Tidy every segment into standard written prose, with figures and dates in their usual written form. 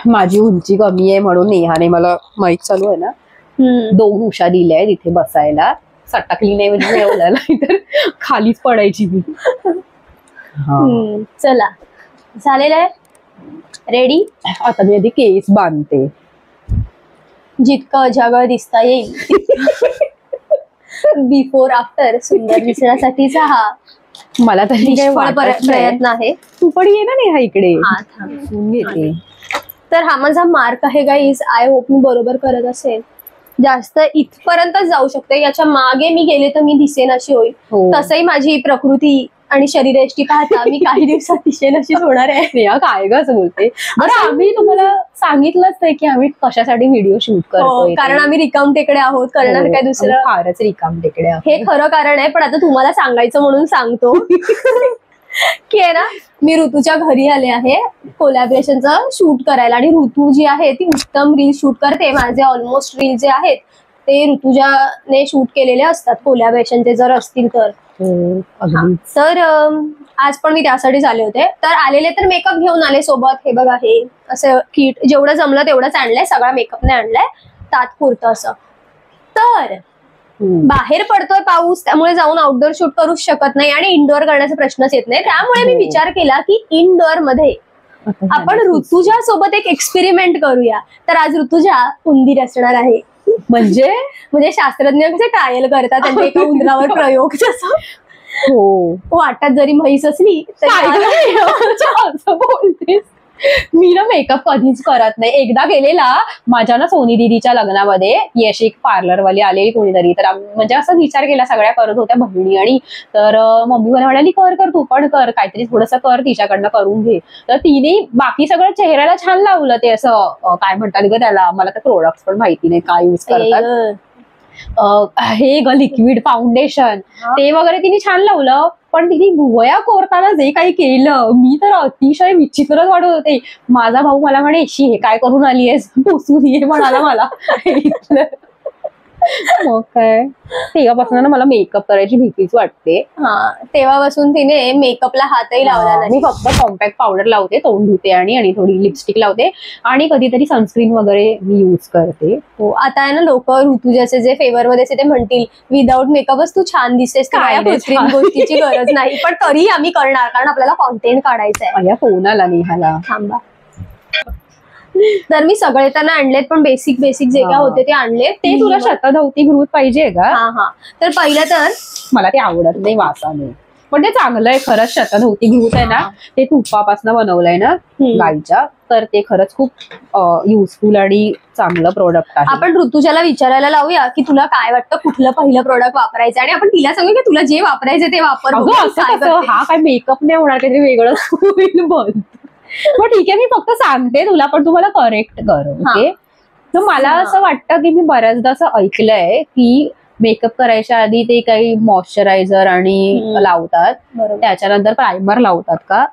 माझी उंची कमी आहे म्हणून नेहाने मला माईक चालू आहे ना 2 उशा दिल्या आहेत इथे बसायला. सटकली नाही म्हणजे एवढ्याला तर खालीच पडायची मी. चला झालेलं आहे रेडी. आता मी आधी केस बांधते. जितकं अजागळ दिसता येईल बिफोर आफ्टर सुंदर दिसण्यासाठीचा हा मला तरी प्रयत्न आहे. तू पण ये ना नेहा इकडे. येते. तर हा माझा मार्क आहे गाईज. आय होप मी बरोबर करत असेल. जास्त इथपर्यंतच जाऊ शकते, याच्या मागे मी गेले तर मी दिसेन अशी होईल. तसंही माझी प्रकृती आणि शरीरयष्टी पाहता मी काही दिवसात दिसेन अशीच होणार आहे. काय गच बोलते. आम्ही तुम्हाला सांगितलंच नाही की आम्ही कशासाठी व्हिडिओ शूट करतो, कारण आम्ही रिकाम टेकडे आहोत. करणार काय दुसरं, फारच रिकाम टेकडे आहोत. हे खरं कारण आहे, पण आता तुम्हाला सांगायचं म्हणून सांगतो की आहे ना, मी ऋतूच्या घरी आले आहे कोलॅबरेशनचं शूट करायला. आणि ऋतू जी आहे ती उत्तम रील शूट करते. माझे ऑलमोस्ट रील जे आहेत ते ऋतुजाने शूट केलेले असतात कोलॅबरेशनचे जर असतील तर. तर आज पण मी त्यासाठीच आले होते. तर आलेले तर मेकअप घेऊन आले सोबत. हे बघा, हे असं किट जेवढं जमलं तेवढंच आणलंय. सगळा मेकअपने आणलाय तात्पुरतं असं. तर बाहेर पडतोय पाऊस, त्यामुळे जाऊन आउटडोर शूट करूच शकत नाही आणि इनडोअर करण्याचा प्रश्नच येत नाही. त्यामुळे मी विचार केला की इनडोअर मध्ये आपण ऋतुजा सोबत एक एक्सपेरिमेंट करूया. तर आज ऋतुजा उंदीर असणार आहे. म्हणजे शास्त्रज्ञ कसे ट्रायल करतात त्यांच्या एका उंदरावर प्रयोग. जसं वाटत जरी म्हैस असली असं बोलतेस. मी ना मेकअप कधीच करत नाही. एकदा गेलेला माझ्या ना सोनी दीदीच्या लग्नामध्ये यश एक पार्लरवाली आलेली कोणीतरी. तर म्हणजे असं विचार केला, सगळ्या करत होत्या बहिणी. आणि तर मम्मी मला म्हणाली कर तू पण कर, काहीतरी थोडंसं कर, तिच्याकडनं करून घे. तर तिने बाकी सगळं चेहऱ्याला छान लावलं. ते असं काय म्हणतात ग त्याला, मला तर प्रोडक्ट पण माहिती नाही काय युज करतात. हे ग लिक्विड फाउंडेशन ते वगैरे तिने छान लावलं. पण तिने भुवया कोरताना जे काही केलं मी तर अतिशय विचित्रच वाटत होते. माझा भाऊ मला म्हणे, शी हे काय करून आली आहेस, पुसून ये म्हणाला मला. मग काय, तेव्हापासून ना मला मेकअप करायची भीतीच वाटते. तेव्हापासून तिने मेकअपला हातही लावला नाही. मी फक्त कॉम्पॅक्ट पावडर लावते, तोंड धुते आणि थोडी लिपस्टिक लावते आणि कधीतरी सनस्क्रीन वगैरे मी यूज करते. आता आहे ना, लोक ऋतुजाचे जे फेवर मध्ये ते म्हणतील विदाऊट मेकअपच तू छान दिसतेस, काय कृत्रिम गोष्टीची गरज नाही. पण तरी आम्ही करणार, कारण आपल्याला कॉन्टेंट काढायचं आहे. माझ्या फोन आला निघाला, थांबा. तर मी सगळे त्यांना आणलेत, पण बेसिक जे काय होते ते आणलेत. ते तुला शतधवती गृह पाहिजे का? तर पहिलं तर मला ते आवडत नाही वासाने, पण ते चांगलं आहे खरंच. शतधवती गृह आहे ना, ते तुपापासून बनवलंय ना गाईच्या, तर ते खरंच खूप युजफुल आणि चांगलं प्रोडक्ट आहे. आपण ऋतुजाला विचारायला लावूया की तुला काय वाटतं कुठलं पहिलं प्रोडक्ट वापरायचं, आणि आपण तिला सांगू की तुला जे वापरायचं ते वापर. हा काय मेकअप नाही होणार, काहीतरी वेगळंच होईल. बघ मग ठीक आहे, मी फक्त सांगते तुला, पण तू मला करेक्ट कर. ओके. तर मला असं वाटतं की मी बऱ्याचदा असं ऐकलंय की मेकअप करायच्या आधी ते काही मॉइश्चरायझर आणि लावतात, त्याच्यानंतर प्रायमर लावतात का,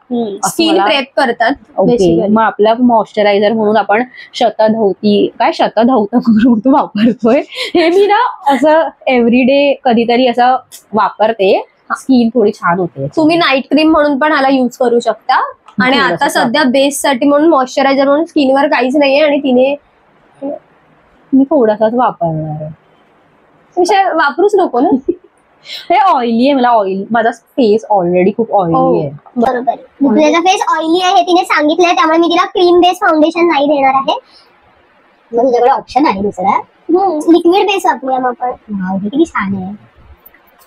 स्किन प्रेप करतात. ओके. मग आपला मॉइश्चरायझर म्हणून आपण शतधौत गृह वापरतोय. हे मी ना असं एव्हरीडे कधीतरी असं वापरते, स्किन थोडी छान होते. तुम्ही नाईट क्रीम म्हणून पण ह्याला युज करू शकता. आणि आता सध्या बेस साठी म्हणून मॉइश्चरायझर म्हणून स्किनवर काहीच नाहीये, आणि तिने मी थोडासाच वापरणार आहे. वापरूच नको ना. हे ऑइली आहे, मला ऑइल, माझा फेस ऑलरेडी खूप ऑइली आहे. बरोबर, तुझा फेस ऑइली आहे हे तिने सांगितलंय, त्यामुळे मी तिला क्रीम बेस फाउंडेशन नाही देणार आहे. तुझ्याकडे ऑप्शन आहे दुसरा, लिक्विड बेस वापरूया मग आपण. किती छान आहे,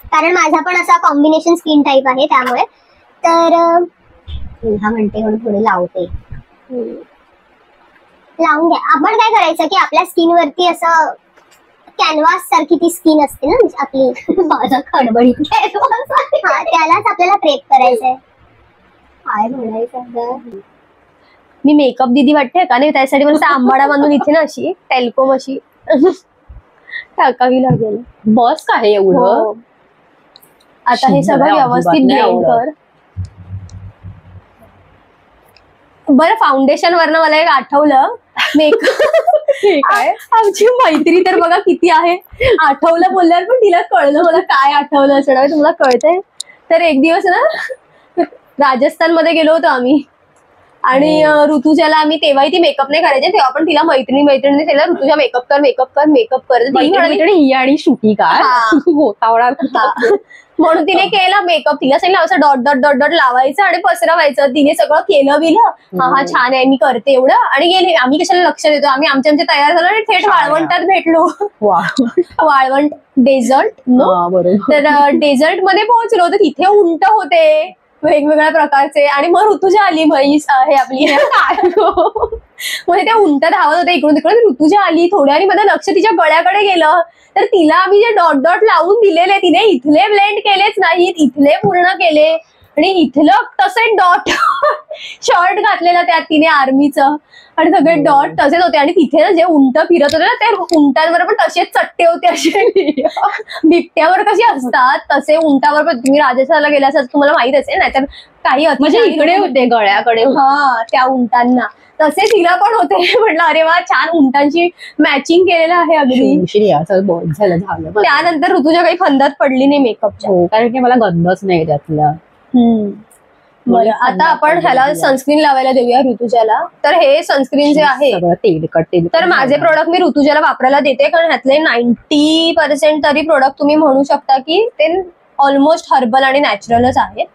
कारण माझा पण असा कॉम्बिनेशन स्किन टाइप आहे, त्यामुळे. तर हा म्हणते म्हणून थोडी लावते, लावून घ्या. आपण काय करायचं की आपल्या स्किन वरती असं कॅनव्हास सारखी ती स्किन असते ना आपली, माझा खडबडीत त्यालाच आपल्याला प्रेप करायचंय. काय म्हणायचं, मी मेकअप दिदी वाटते का नाही, त्यासाठी मला आंबाडा बांधून इथे ना अशी टेल्कोम अशी टाकावी लागेल. बस काय एवढं. आता हे सगळं व्यवस्थित ब्लेंड कर. बरं, फाउंडेशन वरनं मला एक आठवलं, मेकअप आमची मैत्री तर बघा किती आहे. आठवलं बोलल्यावर पण तिला कळलं मला काय आठवलं असं. तुम्हाला कळतंय. तर एक दिवस ना राजस्थान मध्ये गेलो होतो आम्ही, आणि ऋतुजाला आम्ही तेव्हाही ती मेकअप नाही करायचे, तेव्हा पण तिला मैत्रिणी केलं ऋतुजा मेकअप कर तर ती म्हणाली, मैत्रिणी ही आणि श्रुती का हा. गोतावळा म्हणून तिने केला मेकअप. तिला सांगितलं असं डॉट डॉट डॉट डॉट लावायचं आणि पसरवायचं. तिने सगळं केलं बिलं, हा छान आहे मी करते एवढं, आणि गेले. आम्ही कशाला लक्ष देतो, आम्ही आमच्या तयार झालो आणि थेट वाळवंटात भेटलो. वाळवंट डेझर्ट बरोबर. तर डेझर्ट मध्ये पोहोचलो तर तिथे उंट होते वेगवेगळ्या प्रकारचे, आणि मग ऋतुजा आली म्हैस हे आपली म्हणजे ते उंट धावत होते इकडून तिकडे. ऋतुजा आली थोड्या आणि माझं लक्ष तिच्या गळ्याकडे गेलं, तर तिला आम्ही जे डॉट डॉट लावून दिलेले तिने इथले ब्लेंड केलेच नाहीत, इथले पूर्ण केले, आणि इथलं तसे डॉट शर्ट घातलेलं त्यात तिने आर्मीचं, आणि सगळे डॉट तसेच होते. आणि तिथे ना जे उंट फिरत होते ना ते उंटांवर पण तसेच चट्टे होते, असे बिबट्यावर कसे असतात तसे उंटावर पण. तुम्ही राजस्थानला गेला असाल तुम्हाला माहित असेल, नाहीतर काही म्हणजे इकडे होते गळ्याकडे. हा त्या उंटांना तसे तिला पण होते. म्हटलं अरे वा छान, उंटांची मॅचिंग केलेलं आहे अगदी. झालं. त्यानंतर ऋतुजा काही फंदात पडली नाही मेकअपच्या. हो, कारण की मला गंधच नाही त्यातला. बरं, आता आपण ह्याला सनस्क्रीन लावायला देऊया ऋतुजाला. तर हे सनस्क्रीन जे आहे तेलकट तर माझे प्रोडक्ट मी ऋतुजाला वापरायला देते, कारण ह्यातले 90% तरी प्रोडक्ट तुम्ही म्हणू शकता की ते ऑलमोस्ट हर्बल आणि नॅचरलच आहेत.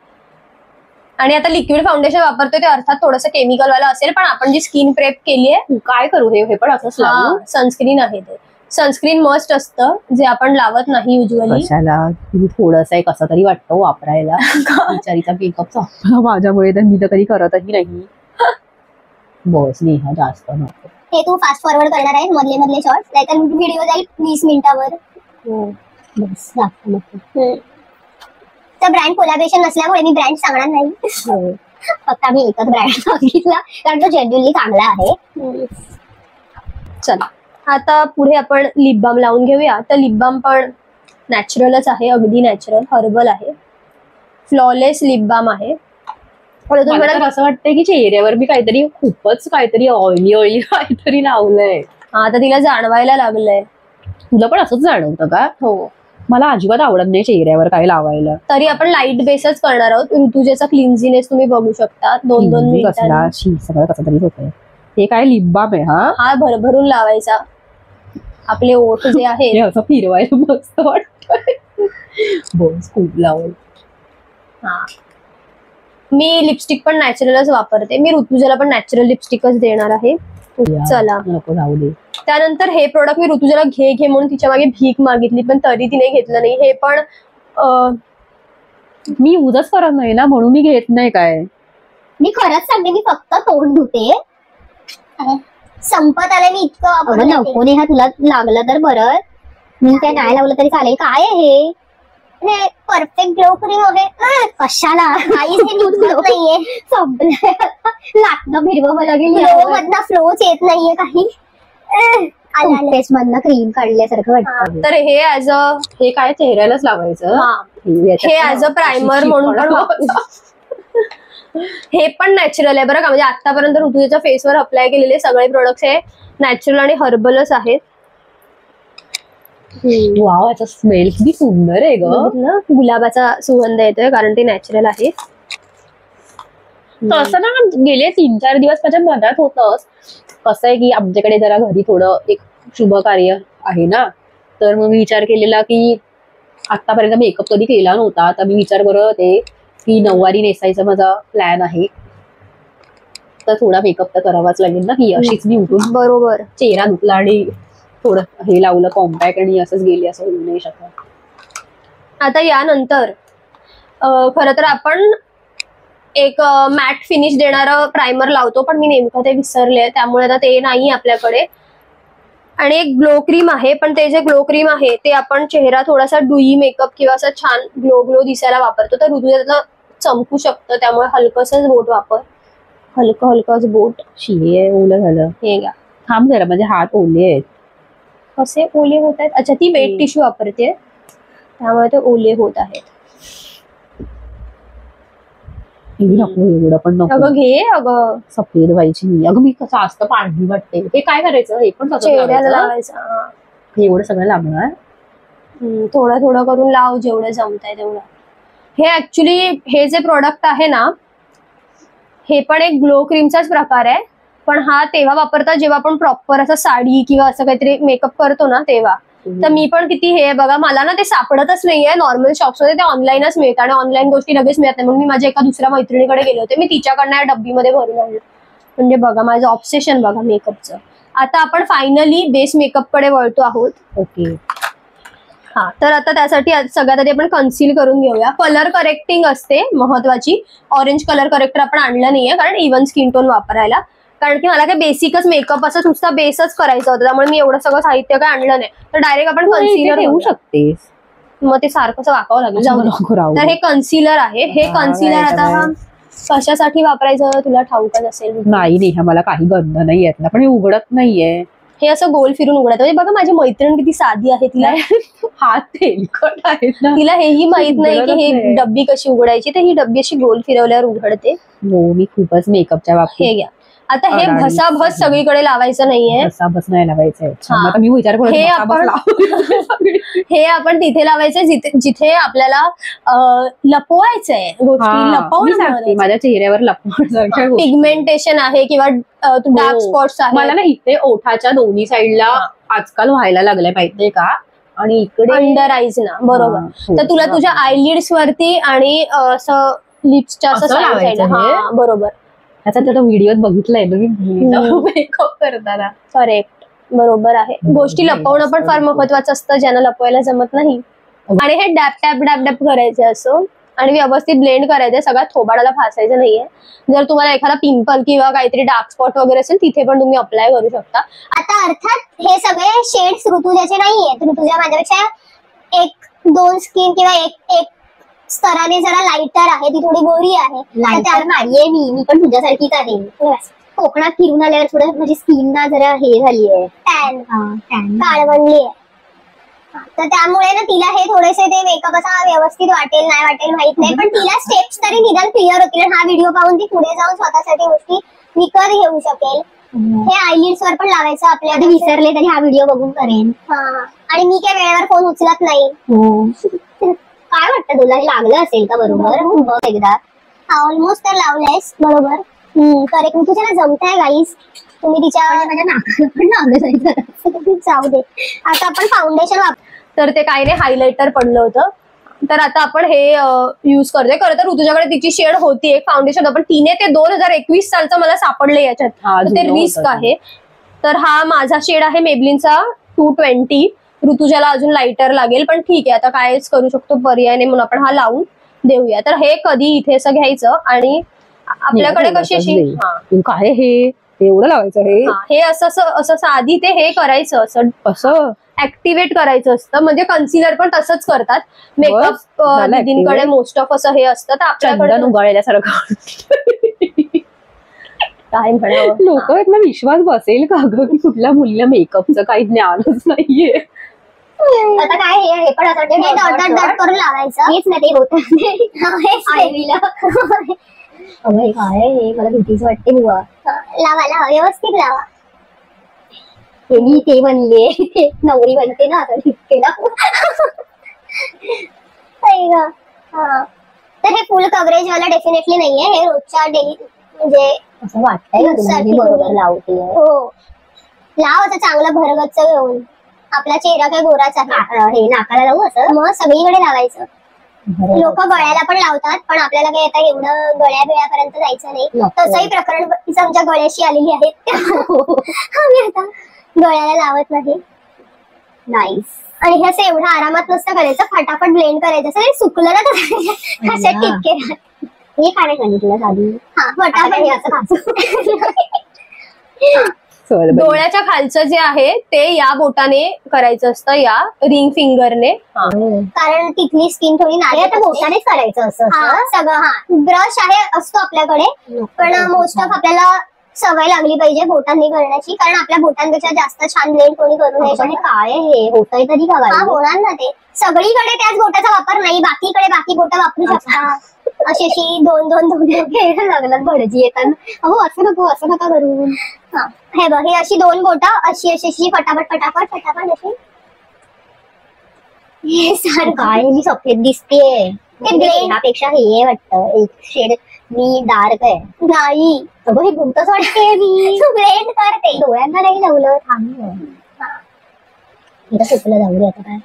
आणि आता लिक्विड फाउंडेशन वापरतोय ते अर्थात थोडंसं केमिकल वाला असेल, पण आपण जी स्किन प्रेप केली आहे, काय करू हे पण असंच लावू. सनस्क्रीन आहे ते. सनस्क्रीन मस्ट असतं जे आपण लावत नाही युजली. कशाला, तुम्ही थोडंसं एक असं तरी वाटतं वापरायला. बिचारीचा मेकअपचा माझ्यामुळे तर मी तर कधी करतही नाही. बस नेहा जास्त नको. हे तू फास्ट फॉरवर्ड करणार आहे मधले शॉर्ट्स, नाहीतर व्हिडिओ जाईल 20 मिनिटावर. बस नको. तर ब्रँड कोलॅबरेशन नसल्यामुळे मी ब्रँड सांगणार नाही. फक्त आम्ही एकच ब्रँड सांगितला कारण तो जेन्युइनली चांगला आहे. चला आता पुढे आपण लिप बाम लावून घेऊया. तर लिप बाम पण नॅचरलच आहे, अगदी नॅचरल हर्बल आहे, फ्लॉलेस लिप बाम आहे. मला तर असं वाटतंय की चेहऱ्यावर मी खूपच काहीतरी ऑइली काहीतरी लावलंय. हा तर तिला जाणवायला लागलंय. तुला पण असंच जाणवतं का? हो, मला अजिबात आवडत नाही चेहऱ्यावर काय लावायला. तरी आपण लाईट बेसच करणार आहोत. ऋतुजाचा क्लिन्झीनेस तुम्ही बघू शकता. 2-2 मिनिटांनी सगळं कसं तरी होतंय. हे काय लिप बाम आहे हा भरभरून लावायचा. आपले ओठ जे आहे असं फिरवायला मस्त वाटतंय. बस खूप लावल. हा, मी लिपस्टिक पण नॅचरलच वापरते. मी ऋतुजाला पण नॅचरल लिपस्टिकच देणार आहे. चला नको जाऊ दे. त्यानंतर हे प्रोडक्ट मी ऋतुजाला घे म्हणून तिच्या मागे भीक मागितली, पण तरी तिने घेतलं नाही. हे पण मी युजच करत नाही ना, म्हणून मी घेत नाही. काय मी खरंच सांगते, मी फक्त तोंड धुते. संपत आलं मी इतकं. नको नेहा, तुला लागलं तर बरं, मी काय नाही लावलं तरी चालेल. काय आहे हे परफेक्ट ग्लो क्रीम आहे. कशाला काहीच हे न्यूज नाहीये. संपलंय, लागणं भिरवावं लागेल. ग्लो मधनं फ्लोच येत नाहीये काही. टूथपेस्ट मधनं क्रीम काढल्यासारखं वाटतं. तर हे ऍज अ हे काय चेहऱ्यालाच लावायचं. हे ऍज अ प्रायमर म्हणून पण हे पण नॅचरल आहे बरं का. म्हणजे आतापर्यंत ऋतुजाच्या फेसवर अप्लाय केलेले सगळे प्रोडक्ट्स हे नॅचरल आणि हर्बलच आहेत. वाव, याचा स्मेल किती सुंदर आहे ग. गुलाबाचा सुगंध येतोय कारण ते नॅचरल आहे. तसं ना गेले 3-4 दिवस माझ्या मनात होतंच. कसं आहे की आमच्याकडे जरा घरी थोडं एक शुभ कार्य आहे ना, तर मग मी विचार केलेला की आतापर्यंत मेकअप कधी केला नव्हता, तर मी विचार करत होते की नऊवारी नेसायचा माझा प्लॅन आहे. तर थोडा मेकअप तर करावाच लागेल ना, की अशीच मी उठून बरोबर चेहरा धुतला आणि थोडं हे लावलं कॉम्पॅक्ट आणि असंच गेली, असं होऊ नाही शकत. आता यानंतर खरं तर आपण एक मॅट फिनिश देणारं प्रायमर लावतो, पण मी नेमकं ते विसरले, त्यामुळे आता ते नाही आपल्याकडे. आणि एक ग्लो क्रीम आहे, पण ते जे ग्लो क्रीम आहे ते आपण चेहरा थोडासा डुई मेकअप किंवा असं छान ग्लो दिसायला वापरतो. तर ऋतुजाला चमकू शकतं, त्यामुळे हलकसच बोट वापर. हलकंच बोट. शिये ओलं झालं. हे घ्या. थांब जरा, माझे हात ओले आहेत. कसे ओले होत आहेत? अच्छा, ती वेट टिश्यू वापरते त्यामुळे ते ओले होत आहेत. एवढं पण नको. अगं घे, अगं सफेद व्हायची नाही. अगं मी कसं असतं पांढरी वाटते. हे काय करायचं? हे पण चेहऱ्याला लावायचं. एवढं सगळं लागणार. थोडं थोडं करून लाव, जेवढं जमतंय तेवढं. हे ऍक्च्युली हे जे प्रोडक्ट आहे ना, हे पण एक ग्लो क्रीमचाच प्रकार आहे, पण हा तेव्हा वापरतात जेव्हा आपण प्रॉपर असं साडी किंवा असं काहीतरी मेकअप करतो ना तेव्हा. तर मी पण किती हे बघा, मला ना ते सापडतच नाहीये नॉर्मल शॉप्समध्ये, ते ऑनलाईनच मिळतं आणि ऑनलाईन गोष्टी लगेच मिळत नाही, म्हणून मी माझ्या एका दुसऱ्या मैत्रिणीकडे गेले होते, मी तिच्याकडनं या डब्बीमध्ये भरून आणलं. म्हणजे बघा माझं ऑब्सेशन बघा मेकअपचं. आता आपण फायनली बेस मेकअप कडे वळतो आहोत. ओके. हा, तर आता त्यासाठी सगळ्यात आधी आपण कन्सील करून घेऊया. कलर करेक्टिंग असते महत्वाची. ऑरेंज कलर करेक्टर आपण आणलं नाहीये कारण इव्हन स्किन टोन वापरायला, कारण की मला काय बेसिकच मेकअप असं नुसता बेसच करायचा होता, त्यामुळे मी एवढं सगळं साहित्य काय आणलं नाही. तर डायरेक्ट आपण कन्सीलर ठेवू शकतेस, मग ते सारखं वाकावं लागेल, जाऊ दे. तर हे कन्सीलर आहे. हे कन्सीलर आता कशासाठी वापरायचं तुला ठाऊकच असेल. नाही मला काही गंध नाही येत ना, पण हे उघडत नाहीये. हे असं गोल फिरून उघडत. म्हणजे बघा माझी मैत्रीण किती साधी आहे, तिला हात तेलकट आहे ना, तिला हेही माहित नाही की हे डब्बी कशी उघडायची. तर ही डब्बी अशी गोल फिरवल्यावर उघडते. हो, मी खूपच मेकअपच्या बाबतीत. हे घ्या. आता हे भसाभस सगळीकडे लावायचं नाहीये, भसाभस नाही लावायचंय. आता मी विचार करतो हे आपण तिथे लावायचंय जिथे आपल्याला लपवायचंय गोष्टी, लपवून माझ्या चेहऱ्यावर लपवण्यासारख्या पिगमेंटेशन आहे किंवा डार्क स्पॉट्स आहे. मला ना इथे ओठाच्या दोन्ही साईडला आजकाल व्हायला लागलंय माहितीये का, आणि इकडे अंडर आईज ना. बरोबर. तर तुला तुझ्या आयलिड्स वरती आणि असं लिप्सच्या असं साईड. बरोबर. त्याचा तो व्हिडिओ बघितलाय मी मेकअप करताना. करेक्ट, बरोबर आहे. गोष्टी लपवणं पण फार महत्वाचं असतं, ज्यांना लपवायला जमत नाही. आणि हे डॅप टॅप डॅप डॅप करायचे असं, आणि व्यवस्थित ब्लेंड करायचं, सगळ्या थोबाडाला फासायचं नाहीये. जर तुम्हाला एखादा पिंपल किंवा काहीतरी डार्क स्पॉट वगैरे असेल तिथे पण तुम्ही अप्लाय करू शकता. आता अर्थात हे सगळे शेड्स ऋतुजाचे नाहीये. ऋतुजा माझ्यापेक्षा 1-2 स्किन किंवा एक स्तराने जरा लाइटर आहे, ती थोडी गोरी आहे. लाइटर नाहीये मी पण तुझ्यासारखीच आहे. कोकणात फिरून आल्यावर थोडं माझी स्किन ना जरा हे झालीये, टॅन काळवंडली आहे. तर त्यामुळे ना तिला हे थोडेसे ते मेकअप असा व्यवस्थित वाटेल नाही वाटेल माहित नाही, पण तिला स्टेप्स तरी निदान क्लिअर होतील. हा व्हिडिओ पाहून ती पुढे जाऊन स्वतःसाठी गोष्टी विकत घेऊ शकेल. हे आयलिड्स वर पण लावायचं आपल्याला, विसरले तरी हा व्हिडिओ बघून करेन. आणि मी काय वेळेवर फोन उचलत नाही. काय वाटतं तुला, हे लागलं असेल का बरोबर? बघ एकदा. ऑलमोस्ट तर लावलंयस बरोबर. करेक्ट. तुझ्याला जमताय गाईस. तुम्ही तिच्या माझ्या नाकाला पण लावलं जाऊ दे. आता आपण फाउंडेशन तर ते काही नाही, हायलायटर पडलं होतं. तर आता आपण हे युज करतोय. खरं तर ऋतुजाकडे तिची शेड होती एक फाउंडेशन, पण तिने ते 2021 सालचं मला सापडले याच्यात, ते रिस्क आहे. तर हा माझा शेड आहे मेबलिनचा 220. ऋतुजाला अजून लाइटर लागेल, पण ठीक आहे आता कायच करू शकतो, पर्याय नाही, म्हणून आपण हा लावून देऊया. तर हे कधी इथे असं घ्यायचं आणि आपल्याकडे कशी अशी काय हे एवढं लावायचं, हे असं साधी ते हे करायचं, असं ऍक्टिव्हेट करायचं असतं. म्हणजे कन्सिलर पण तसंच करतात मेकअप दीदींकडे मोस्ट ऑफ असं हे असतं. तर आपल्याकडे उगाळल्यासारखं काय म्हणावं, लोकांना विश्वास बसेल का ग की कुठल्या मुलीला मेकअपचं काही ज्ञानच नाहीये. आता काय हे पण असं डॉट डॉट करून लावायचं, हेच नाही ते होत. काय हे मला भीतीच वाटते बुवा. लावा व्यवस्थित लावा. ते बनले ते नवरी बनते ना, आता केला. तर हे फुल कव्हरेज वाला डेफिनेटली नाहीये. हे रोजच्या डेली म्हणजे असं वाटतंय बरोबर लावते. हो लाव असं चांगलं भरगच्च घेऊन. आपला चेहरा काय गोराच आहे. हे नाकाला लावू असं, मग सगळीकडे लावायचं. लोक गळ्याला पण लावतात, पण आपल्याला काही आता एवढं गळ्या बिळ्यापर्यंत जायचं नाही. तसंही प्रकरण आमच्या गळ्याशी आलेली आहेत. आम्ही आता गळ्याला लावत नाही. नाईस. आणि हे असं एवढं आरामात नसतं करायचं, फटाफट ब्लेंड करायचं असं. सुकलं ना तर अशा टिपके हे काय सांगितलं साधी. हा फटाफट डोळ्याच्या खालचं जे आहे ते या बोटाने करायचं असतं, या रिंग फिंगरने. कारण तिथली स्किन थोडी नाली, आता बोटानेच करायचं असं सगळं. ब्रश आहे असतो आपल्याकडे, पण मोस्ट ऑफ आपल्याला सवय लागली पाहिजे बोटांनी करण्याची, कारण आपल्या बोटांपेक्षा जास्त छान ब्लेंड कोणी करू नये. काय हे होतंय तरी का होणार ना ते. सगळीकडे त्याच बोटाचा वापर नाही, बाकीकडे बाकी बोट वापरू शकता. अशी अशी दोन लागतात भडजी येताना. अहो असं नको, असं नका करून. हे बघ, हे अशी 2 बोटं अशी अशी अशी फटाफट फटाफट फटाफट अशी. हे सारं काय मी सफेद दिसतेय. ते ब्लेंड ह्यापेक्षा हे वाटतं एक शेड मी डार्क आहे. नाही अगं हे गुंतच वाटते मी. तू ब्लेंड करते डोळ्यांना नाही लावलं. थांब इथं सुटलं जाऊ दे आता काय.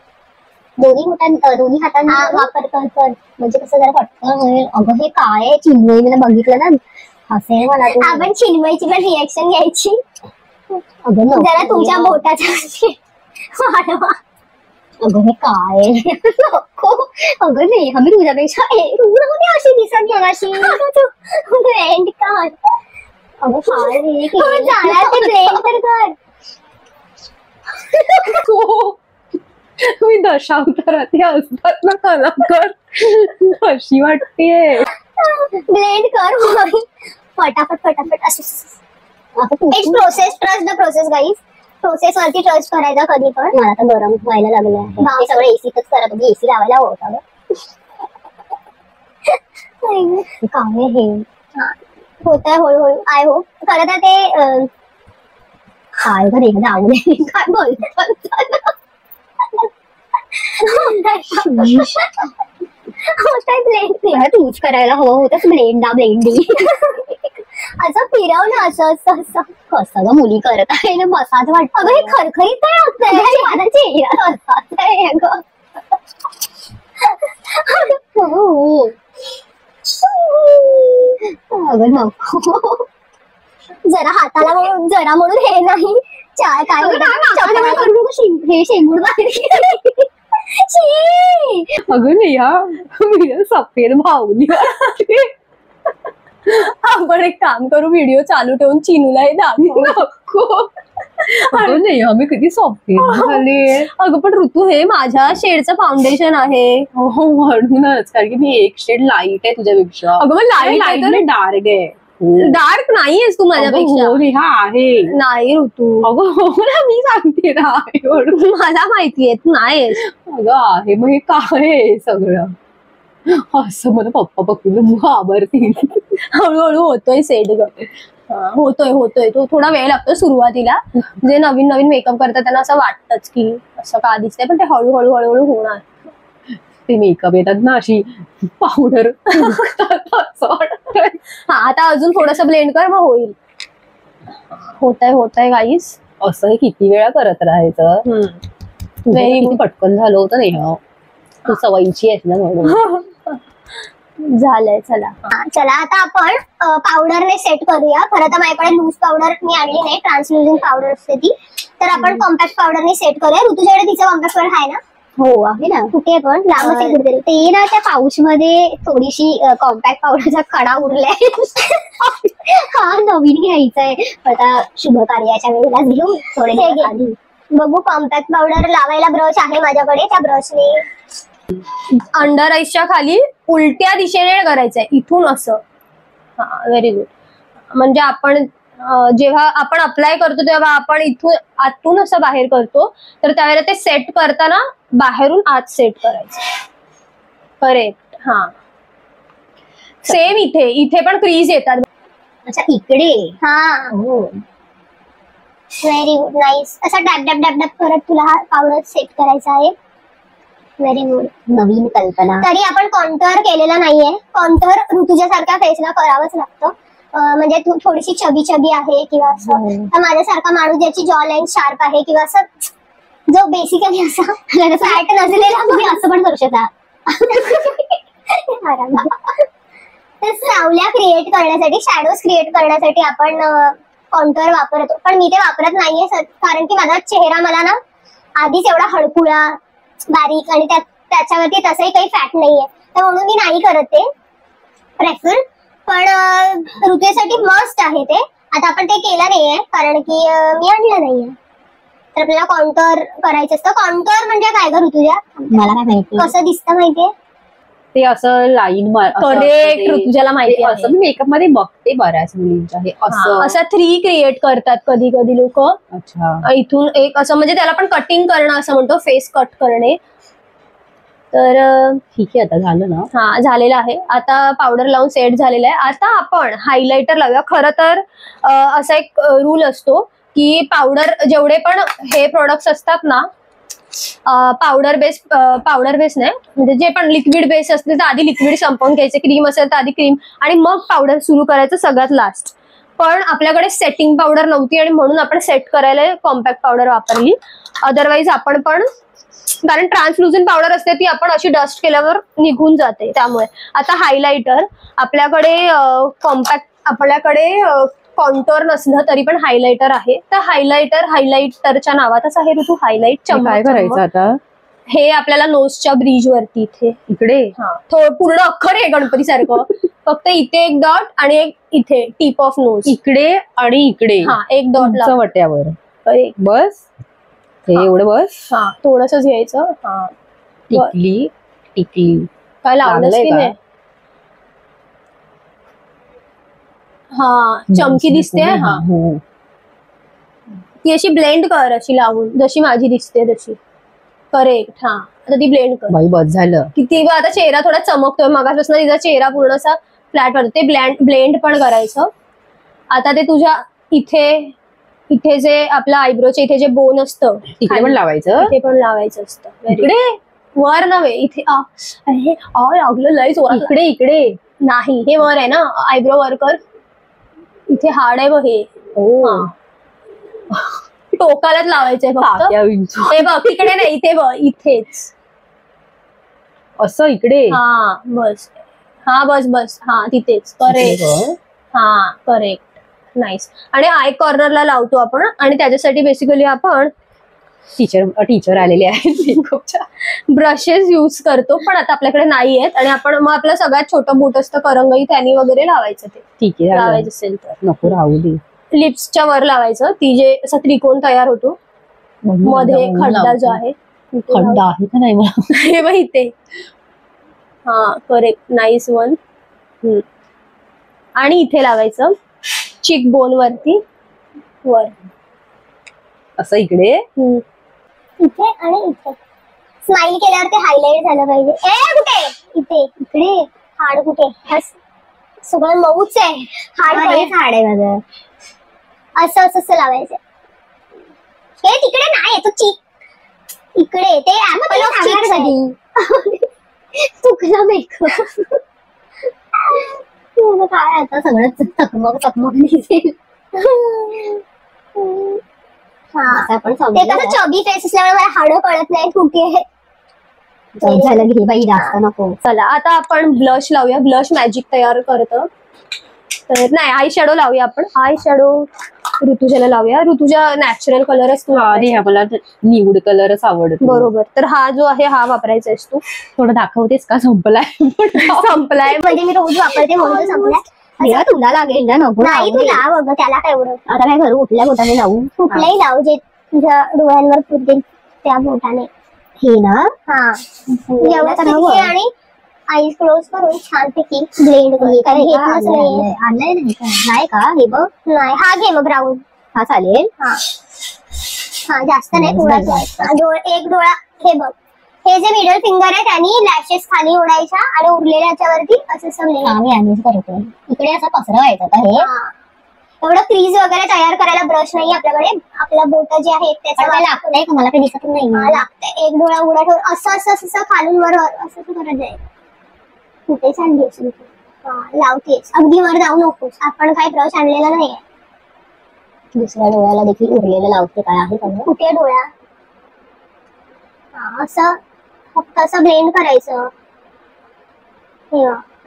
दोन्ही हातांना वापर कर म्हणजे कसं जरा पटकन होईल. अगं हे काय आहे चिन्मयी मला बघितलं ना हसेल मला. आपण चिन्मयीची पण रिएक्शन घ्यायची. अगं जरा तुमच्या बोटाचा वाढवा. अगं हे काय नको. अगं नाही आम्ही तुझ्यापेक्षा तुझ्यामध्ये अशी दिसत मगाशी ब्लेंड कर. अगं काय ते ब्लेंड तर कर. मी दशावतारात असतात ना कलाकार अशी वाटतेय. ब्लेंड कर फटाफट असं. Process trust the process guys. Process वरती ट्रस्ट करायचा कधी पण. मला तर गरम व्हायला लागलं आहे. हे सगळं एसीतच करा तुम्ही. एसी लावायला होता काय हे होत आहे हळूहळू. आय होप खरं तर ते काय रे जाऊ दे काय बोलतो. ब्लेंड तूच करायला हवं होतं. ब्लेंडी असं फिरव ना असं असं असं. कसं ग मुली करत आहे ना मसाज वाटत. अगं हे खरखरीत काय होतंय माझा चेहरा असाच आहे अगं. अगं नको जरा हाताला म्हणून जरा म्हणून हे नाही. काय हे शेंगूड अगं नाही हा मी सफेद भावली. आपण एक काम करू व्हिडिओ चालू ठेवून चिनूलाही दाखवू. नको अगं नाही आम्ही किती सफेद झाले. अगं पण ऋतू हे माझ्या शेडचं फाउंडेशन आहे. हो म्हणूनच कारण की मी एक शेड लाईट आहे तुझ्यापेक्षा. अगं मग लाईट डार्क आहे. डार्क नाहीयेस तू माझ्यापेक्षा. हा आहे नाही ऋतू. अगं हो ना मी सांगते ना मला माहितीये तू नाहीयेस. अगं आहे मग हे काय आहे सगळं. असं मला पप्पा पकडून घाबरतील. हळूहळू होतोय सेट ग. होतोय तो थोडा वेळ लागतो सुरुवातीला. जे नवीन नवीन मेकअप करतात त्यांना असं वाटतच की असं का दिसतंय पण ते हळूहळू हळूहळू होणार. ते मेकअप येतात ना अशी पावडर असं वाटतंय. हा आता अजून थोडस ब्लेंड कर मग होईल. होतंय गाईस. असं हे किती वेळा करत राहायचं. किती पटकन झालं होतं नाही. तू सवयीची आहेस ना म्हणून. झालंय चला आता आपण पावडरने सेट करूया. खरं तर माझ्याकडे लूज पावडर मी आणली नाही. ट्रान्सल्युजंट पावडर असते ती. तर आपण कॉम्पॅक्ट पावडरने सेट करूया. ऋतूच्याकडे तिचं कॉम्पॅक्ट पावडर आहे ना. हो आहे ना. कुठे पण लांबच ते ना त्या पाऊच मध्ये थोडीशी कॉम्पॅक्ट पावडरचा खडा उरलाय. हा नवीन घ्यायचंय आता शुभ कार्याच्या वेळेला घेऊ. थोडे बघू कॉम्पॅक्ट पावडर लावायला ब्रश आहे माझ्याकडे. त्या ब्रशने अंडर आईसच्या खाली उलट्या दिशेने करायचंय इथून असं. हा व्हेरी गुड. म्हणजे आपण जेव्हा आपण अप्लाय करतो तेव्हा आपण इथून आतून असं बाहेर करतो तर त्यावेळेला ते सेट करताना बाहेरून आत सेट करायचं. करेक्ट. हा सेम इथे पण क्रीज येतात. अच्छा इकडे. हा व्हेरी गुड नाईस. असा डॅब डॅब डॅब डॅब करत तुला हा पावडर सेट करायचा आहे. Very good. नवीन कल्पना. तरी आपण कॉन्टोर केलेला नाहीये. कॉन्टोर ऋतूच्या सारख्या फेसला करावंच लागतं. म्हणजे तू थोडीशी चबी आहे किंवा असं. तर माझ्यासारखा माणूस ज्याची जॉ लाईन शार्प आहे किंवा असं जो बेसिकली असा फॅट नसलेला तुम्ही असं पण करू शकता. तर सावल्या क्रिएट करण्यासाठी शॅडोज क्रिएट करण्यासाठी आपण कॉन्टोर वापरतो. पण मी ते वापरत नाहीये कारण की माझा चेहरा मला ना आधीच एवढा हळकुळा बारीक आणि त्याच्यावरती तसंही काही फॅट नाहीये. तर म्हणून मी नाही करत ते प्रेफर. पण ऋतूसाठी मस्ट आहे ते. आता आपण ते केलं नाहीये कारण की मी आणलं नाहीये. तर आपल्याला कॉन्टोर करायचं असतं. कॉन्टोर म्हणजे काय ग ऋतुजा. मला काय माहिती कसं दिसतं माहितीये. ते असं लाईन करेक्ट ऋतुजाला माहिती आहे. असं मी मेकअप मध्ये बघते बऱ्याच मुलींच्या हे असं 3 क्रिएट करतात कधी कधी लोक. अच्छा इथून एक असं म्हणजे त्याला पण कटिंग करणं असं म्हणतो. फेस कट करणे. तर ठीक आहे आता झालं ना. हा झालेलं आहे. आता पावडर लावून सेट झालेलं आहे. आता आपण हायलायटर लावूया. खरं तर असा एक रूल असतो की पावडर जेवढे पण हे प्रोडक्ट्स असतात ना पावडर बेस नाही म्हणजे जे पण लिक्विड बेस असते तर आधी लिक्विड संपवून घ्यायचे, क्रीम असेल तर आधी क्रीम आणि मग पावडर सुरू करायचं सगळ्यात लास्ट. पण आपल्याकडे सेटिंग पावडर नव्हती आणि म्हणून आपण सेट करायला कॉम्पॅक्ट पावडर वापरली. अदरवाईज आपण पण कारण ट्रान्सलुजन पावडर असते ती आपण अशी डस्ट केल्यावर निघून जाते. त्यामुळे आता हायलायटर आपल्याकडे कॉन्टोर नसलं तरी पण हायलायटर आहे. तर हायलायटरच्या नावातच आहे ऋतू हायलाइट. काय करायचं आता? हे आपल्याला नोजच्या ब्रिज वरती इकडे पूर्ण अख्खर आहे गणपती सारखं. फक्त इथे एक डॉट आणि एक इथे टीप ऑफ नोज इकडे आणि इकडे एक डॉट वट्यावर करेक्ट. बस हे एवढं बस. थोडस घ्यायचं. टिकली काय लावलंच की नाही. चमकी दिसते. ती अशी ब्लेंड कर अशी लावून जशी माझी दिसते तशी. करेक्ट. आता ती ब्लेंड कर. बाई बस झालं. किती आता चेहरा थोडा चमकतोय मगापासून तिचा चेहरा पूर्ण असा फ्लॅट वाटतो. ते ब्लेंड पण करायचं. आता ते तुझ्या इथे जे आपलं आयब्रोच्या इथे जे बोन असतं तिकडे पण लावायचं. इथे पण लावायचं असतं. इकडे वर नव्हे इथे. लागलं लय जोरात. इकडे नाही हे वर आहे ना. आयब्रो वर कर. इथे हाड आहे बघ हे. टोकालाच लावायचंय फक्त. हे बघ तिकडे नाही इथे बघ इथेच असं इकडे. बस बस तिथेच. करेक्ट. करेक्ट. नाईस. आणि आय कॉर्नरला लावतो आपण आणि त्याच्यासाठी बेसिकली आपण टीचर आलेले आहेत ब्रशेस युज करतो. पण आता आपल्याकडे नाही आहेत आणि आपण मग आपलं सगळ्यात छोटं बोट असतं करंगई त्यानी वगैरे लावायचं. ते ठीक आहे लावायचं असेल तर नको राहू दे. लिप्सच्या वर लावायचं. ती जे असा त्रिकोण तयार होतो मध्ये खड्डा जो आहे. खड्डा आहे का नाही मला हे बघ इथे. करेक्ट. Nice one. आणि इथे लावायचं चिक बोन वरती वर असं इकडे इथे आणि इथे. स्माइल केल्यावर ते हायलाइट झालं पाहिजे. कुठे इकडे हाड कुठे. सगळं मऊच आहे. हाड आहे माझं. असं लावायचं. हे तिकडे नाही तो चिक इकडे. ते चुकलं मेकअप. काय आता सगळं चकमक दिसेल. ते कसं चबी फेस असल्यामुळे मला हाडं कळत नाही कुठे. झालं घे बाई जास्त नको. चला आता आपण ब्लश लावूया. ब्लश मॅजिक तयार करतं. तर नाही आय शॅडो लावूया आपण. आय शॅडो ऋतुजाला लावूया. ऋतुजा नॅचरल कलरच तू. मला न्यूड कलरच आवडतो. बरोबर. तर हा जो आहे हा वापरायचा आहेस तू. थोडं दाखवतेस का? संपलाय म्हणजे मी रोज वापरते म्हणून संपलाय. तुला लागेल ना. नको नाही तू लाव अगं. त्याला काय एवढं. आता काय घर उठल्या बोटाने लावू. कुठल्याही लावू जे तुझ्या डोळ्यांवर पुरतील त्या बोटाने. हे ना. आणि आईज क्लोज करून छानपैकी ब्लेंड नाही का. हे बघ. नाही हा घे मग ब्राऊन. हा चालेल. जास्त नाही. थोडा एक डोळा. हे बघ हे जे मिडल फिंगर आहे त्यांनी लॅशेस खाली ओढायच्या आणि उरलेल्याच्या वरती असं करतो. इकडे असा पसरवायचा का. हे एवढं क्रीज वगैरे तयार करायला ब्रश नाही आपल्याकडे. आपला बोट जे आहे त्याचा लागतंय का. मला काही दिसत नाही. लागतंय. एक डोळा उघडा ठेवून असं खालून वर असं करत जाईल. कुठे सांगेस लावतेस. अगदी वर जाऊ नकोस. आपण काही ब्रश आणलेला नाहीये. दुसऱ्या डोळ्याला देखील उरलेलं लावते. काय आहे कुठे डोळा. असं फक्त असं ब्लेंड करायचं.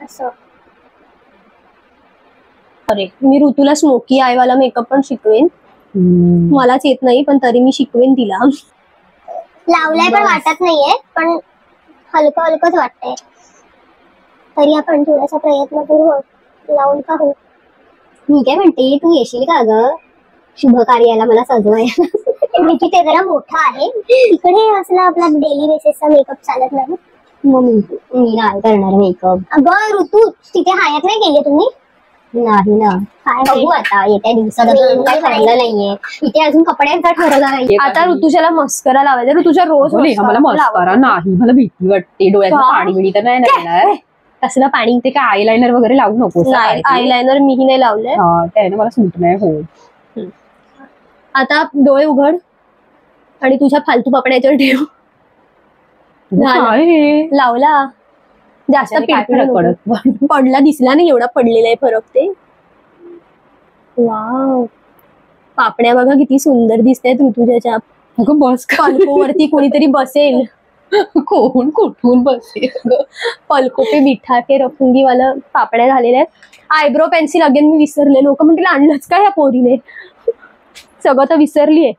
असं. अरे मी ऋतूला स्मोकी आयवाला मेकअप पण शिकवेन. मलाच येत नाही पण तरी मी शिकवेन तिला. लावलाय पण वाटत नाहीये. पण हलकंच वाटतंय. तरी आपण थोडासा प्रयत्न करू. लावून पाहू. मी काय म्हणते तू येशील का ग शुभ कार्याला मला सजवायला. ते जरा मोठं आहे. इकडे असला आपला डेली बेसिसचा मेकअप चालत नाही. मग मी नाही करणार मेकअप. अगं ऋतू तिथे हयात नाही गेले तुम्ही. नाही ना. काय बघू आता येत्या दिवसात. काही ठरलं नाहीये. इथे अजून कपड्यांचा ठरवला नाहीये. आता ऋतुजाला मस्करा लावायचा. ऋतुजा रोज मला मस्करा नाही. मला भीती वाटते. डोळ्यात पाणी बिणी तर नाही लागणार. कसलं पाणी. ते काय आयलाइनर वगैरे लावू नको. आयलाइनर मीही नाही लावलंय. त्याने मला सूट नाही हो. आता डोळे उघड आणि तुझ्या फालतू पापड्या याच्यावर ठेव. काय हे? लावला जास्त त्याने काय पिळपिळ फरक नको. पडत पडला दिसला नाही एवढा पडलेला आहे फरक ते. वाव, पापड्या बघा किती सुंदर दिसतायत ऋतुजाच्या. अगं बस का? पलकोवरती कोणीतरी बसेल. कोण कुठून बसेल? पलको पे बिठा के रखूंगी वाला पापड्या झालेल्या आहेत. आयब्रो पेन्सिल अगेन मी विसरले. लोक म्हणतील आणलंच का या पोरीने. सगळं तर विसरलीये.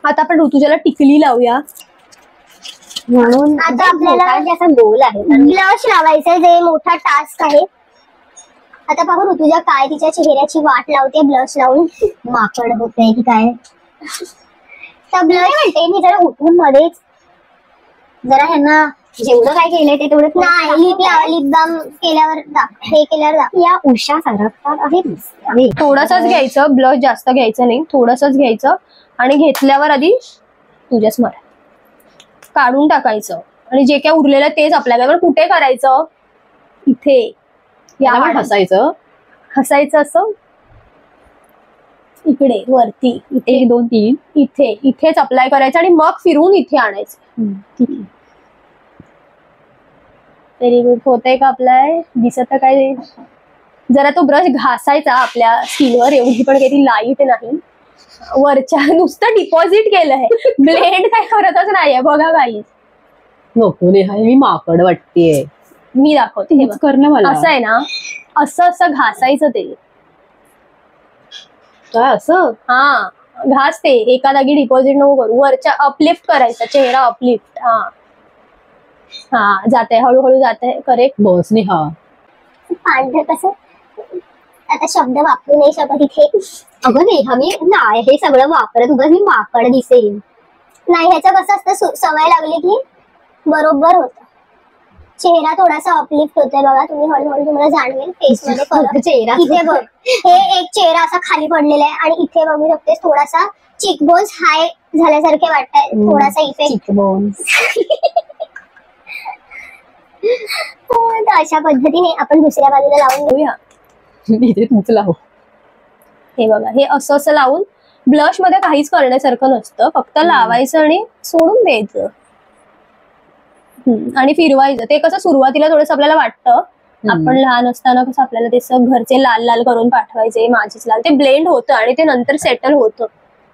आता आपण ऋतुजाला टिकली लावूया. म्हणून आता आपल्याला असा गोल आहे ब्लश लावायचा जे मोठा टास्क आहे. आता बघू ऋतुजा काय तिच्या चेहऱ्याची वाट लावते ब्लश लावून. माकड होते की काय. तर ब्लश म्हणते मी जरा उठून मध्येच जरा ह्यांना जेवढं काय केलंय ते तेवढं नाही. लिप बाम केल्यावर हे केल्यावर या उषा सरकतात आहे. थोडंसंच घ्यायचं, ब्लश जास्त घ्यायचं नाही, थोडंसंच घ्यायचं आणि घेतल्यावर आधी तुझ्याच मार काढून टाकायचं आणि जे काय उरलेलं तेच आपल्याला कुठे करायचं. इथे यावर हसायचं. हसायचं असं इकडे वरती 1 2 3 इथेच अप्लाय करायचं आणि मग फिरून इथे आणायचं. Very good. होतंय का अप्लाय? दिसत काय? जरा तो ब्रश घासायचा आपल्या स्किनवर. एवढी पण काही लाईट नाही. वरच्या नुसतं डिपॉझिट केलंय, ब्लेंड काय करतच नाहीये. बघा काही नको नेहा, मी माकड वाटतेय. मी दाखवते. हे बघ. कर ना मला. असं आहे ना, असं घासायचं ते. काय असं? हा घास ते. एका जागी डिपॉझिट नको करू. वरच्या अपलिफ्ट करायचा चेहरा. अपलिफ्ट. हा जाते हळूहळू जाते. करेक्ट. बस नेहा. पांढर कसं आता शब्द वापरू नाही शकत इथे. अगं नेहा मी नाही हे सगळं वापरत उगाच मी माकड दिसेल. नाही ह्याचं कसं असतं सवय लागली की बरोबर होतं. चेहरा थोडासा अपलिफ्ट होतोय बघा. तुम्ही हळूहळू तुम्हाला जाणवेल फेस मध्ये फरक. चेहरा इथे बघ. हे एक चेहरा असा खाली पडलेला आहे आणि इथे बघू शकतेस थोडासा चिकबोन्स हाय झाल्यासारखे वाटतंय. थोडासा इफेक्ट चिकबोन्स. तर अशा पद्धतीने आपण दुसऱ्या बाजूला लावून घेऊया. इथे तुमचं लाव. हे बघा, हे असं लावून ब्लश मध्ये काहीच करण्यासारखं नसतं. फक्त लावायचं आणि सोडून द्यायचं आणि फिरवायचं. ते कसं सुरुवातीला थोडंसं आपल्याला वाटतं. आपण लहान असताना कसं आपल्याला ते घरचे लाल लाल करून पाठवायचे, माझीच लाल. ते ब्लेंड होतं आणि ते नंतर सेटल होतं.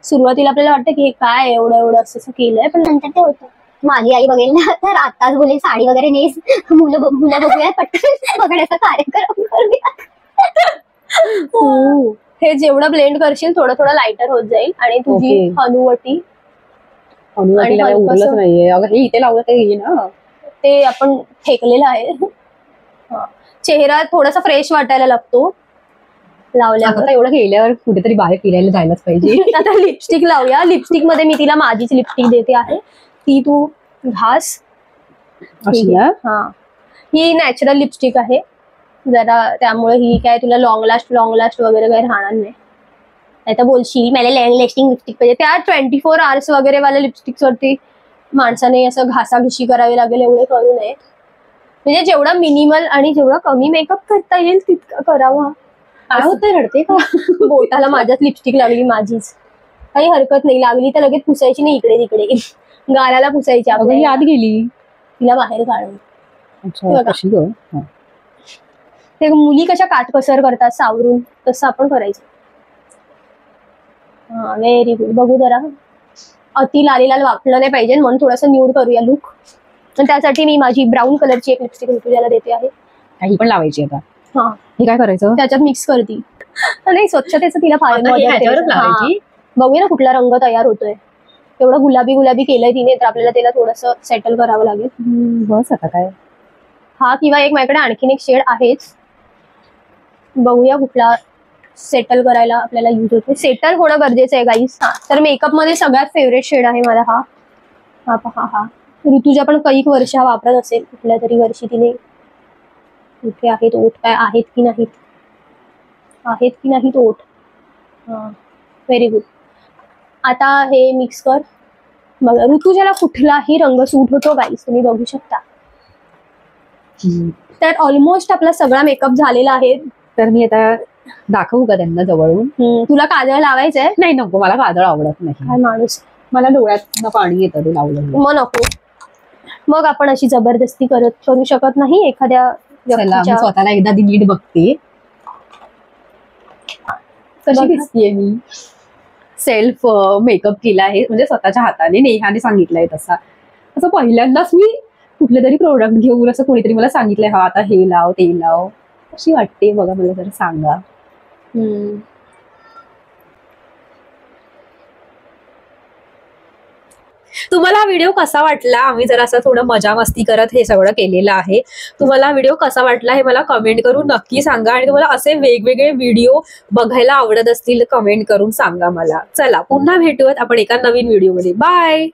सुरुवातीला आपल्याला वाटतं की हे काय एवढं असं केलंय, पण नंतर ते होतं. माझी आई बघेल ना तर आताच बोलेल साडी वगैरे नेस, मुलं बघूया पटकन बघण्याचा कार्यक्रम करूया. हे जेवढं ब्लेंड करशील थोडं लाइटर होत जाईल आणि तुझी हनुवटी उरलंच नाहीये. अगं हे इथे लावलं ते ना, ते आपण फेकलेलं आहे. चेहरा थोडासा फ्रेश वाटायला लागतो लावल्यावर. एवढं केल्यावर कुठेतरी बाहेर फिरायला जायलाच पाहिजे. आता लिपस्टिक लावूया. लिपस्टिक मध्ये मी तिला माझीच लिपस्टिक देते आहे. ती तू घास. हा ही नॅचरल लिपस्टिक आहे जरा, त्यामुळे ही काय तुला लॉंग लास्ट वगैरे काही राहणार नाही. नाही तर बोलशील मला लँग लास्टिंग लिपस्टिक पाहिजे. त्या 24 hours वगैरे वाल्या लिपस्टिक्स वरती माणसाने असं घासाघिशी करावी लागेल. एवढे करू नये. म्हणजे जेवढा मिनिमल आणि जेवढा कमी मेकअप करता येईल तितका करावा. काय होतं? रडते का? बोटाला माझ्याच लिपस्टिक लागली. माझीच काही हरकत नाही. लागली तर लगेच पुसायची नाही इकडे तिकडे. गालाला पुसायची. ही आत गेली. तिला बाहेर काढून. ते मुली कशा काटकसर करतात सावरून, तसं आपण करायचं. हा व्हेरी गुड. बघू जरा अति लाल वापरलं नाही पाहिजे म्हणून थोडंसं न्यूड करूया लुक. त्यासाठी मी माझी ब्राऊन कलरची एक लिपस्टिक ऋतुजाला देते आहे. ही पण लावायची आता. हा हे काय करायचं? त्याच्यात मिक्स करती. नाही स्वच्छतेचं तिला फार लावायची. बघूया ना कुठला रंग तयार होतोय. एवढं गुलाबी केलंय तिने तर आपल्याला त्याला थोडंसं सेटल करावं लागेल. बस आता काय. हा किंवा एक माझ्याकडे आणखीन एक शेड आहेच. बघूया कुठला सेटल करायला आपल्याला यूज होतो. सेटल होणं गरजेचं आहे गाईस. तर मेकअप मध्ये सगळ्यात फेवरेट शेड आहे माझा हा. ऋतुजा पण कैक वर्ष हा वापरत असेल. कुठल्या तरी वर्षी तिने कुठे आहेत ओठ, काय आहेत की नाहीत ओठ. हा व्हेरी गुड. आता हे मिक्स कर. बघा ऋतुजाला कुठलाही रंग सूट होतो गाईस, तुम्ही बघू शकता. तर ऑलमोस्ट आपला सगळा मेकअप झालेला आहे. तर मी आता दाखवू का त्यांना जवळून? तुला काजळ लावायचंय? नाही नको, मला काजळ आवडत नाही. काय माणूस, मला डोळ्यात पाणी येतं ते लावलं. मग नको. मग आपण अशी जबरदस्ती करू शकत नाही एखाद्या चला मी व्यक्तीच्या. स्वतःला एकदा नीट बघते कशी बघा. दिसतीये मी. सेल्फ मेकअप केला आहे म्हणजे स्वतःच्या हाताने, नेहाने सांगितलंय तसा. असं पहिल्यांदाच मी कुठले तरी प्रोडक्ट घेऊन असं कोणीतरी मला सांगितलंय हा आता हे लाव ते लाव. कशी वाटते बघा मला जरा सांगा. हम्म. तुम्हाला हा व्हिडिओ कसा वाटला? आम्ही जरा असं थोडं मजा मस्ती करत हे सगळं केलेलं आहे. तुम्हाला हा व्हिडिओ कसा वाटला हे मला कमेंट करून नक्की सांगा आणि तुम्हाला असे वेगवेगळे व्हिडिओ बघायला आवडत असतील कमेंट करून सांगा मला. चला पुन्हा भेटूयात आपण एका नवीन व्हिडिओमध्ये. बाय.